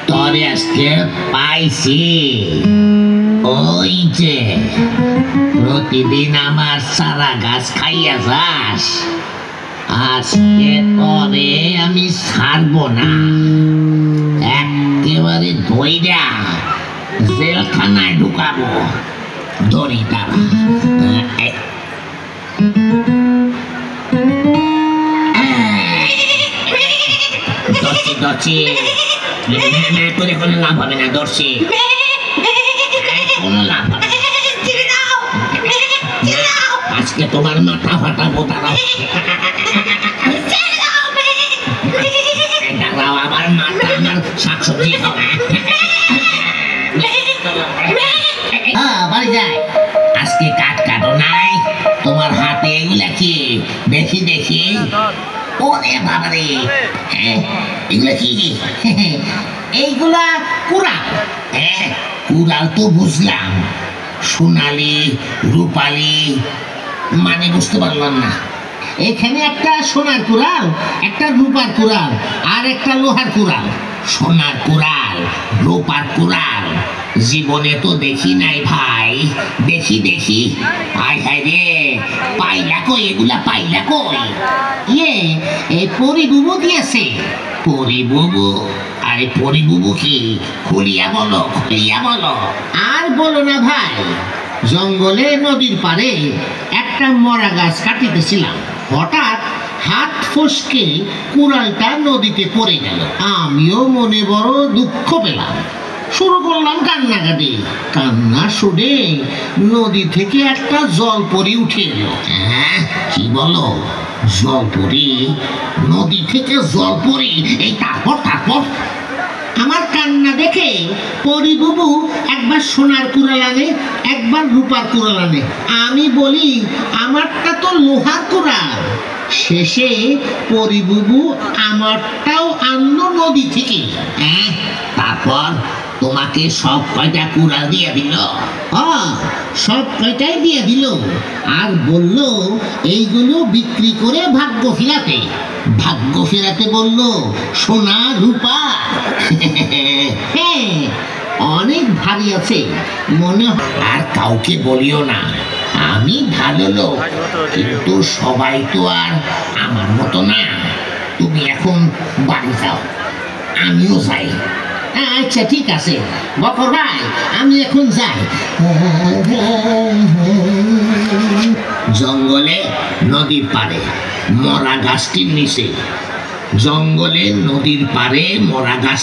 তরে আজকে পাইছি। ওই যে প্রতিদিন আমার সারা গাছ খাইয়া যাস, আজকে তরে আমি ছাড়বো না, একেবারে ধইরা জেলখানায় ঢুকাবো। ধরি তারা ধরছি করে কোনো লাভ হবে না, ধরছি কোনো লাভ হবে না। আজকে তোমার মাথা ফাটাবো, দাঁড়াও দাঁড়াও, আমার মাথা আমার শাকসবজি খাও। বাড়ি যায় আজকে কাঠ কাটো নাই তোমার হাতে, এগুলা কি দেখি দেখি। ওরে বাবারে, এগুলা কি? এইগুলা কুড়াল। কুড়াল তো বুঝলাম, সোনালি রূপালি মানে বুঝতে পারলাম না। এখানে একটা সোনার কুড়াল, একটা রূপার কুড়াল, আর একটা লোহার কুড়াল। সোনার কুড়াল, রূপার কুড়াল জীবনে তো দেখি নাই ভাই। দেখি দেখি, হায় হায় রে, পাইলা কই এগুলা, পাইলা কই? এই পরিবুবু দিয়েছে। পরিবুবু? আরে পরিবুবু কি? খুলিয়া বলো, খুলিয়া বলো। আর বলো না ভাই, জঙ্গলে নদীর পাড়ে একটা মরা গাছ কাটিতেছিলাম, হঠাৎ হাত ফসকে কুড়ালটা নদীতে পড়ে গেল। আমিও মনে বড় দুঃখ পেলাম, শুরু করলাম কান্নাকাটি। কান্না শুনে নদী থেকে একটা জলপরি উঠে এলো। কি বলো? জলপরি? নদী থেকে জলপরি? এই তারপর তারপর আমার কান্না দেখে পরিবুবু একবার সোনার কুড়াল আনে, একবার রূপার কুড়াল আনে। আমি বলি আমারটা তো লোহার কুড়াল। শেষে পরিবুবু আমারটাও আনলো নদী থেকে। তারপর তোমাকে সব কয়টা কুড়াল দিয়ে দিল? সব কয়টাই দিয়ে দিল, আর বলল এইগুলো বিক্রি করে ভাগ্য ফিরাতে। ভাগ্য ফেরাতে বলল সোনা রূপা। হ্যাঁ, অনেক ভারী আছে মনে হয়। আর কাউকে বলিও না, আমি ভালো লোক, কিন্তু সবাই তো আর আমার মতো না। তুমি এখন বাড়ি যাও, আমিও যাই। আচ্ছা ঠিক আছে বকর ভাই, আমি এখন যাই। জঙ্গলে নদীর পাড়ে মরা গাছটির নিচে, জঙ্গলে নদীর পাড়ে মরা গাছ।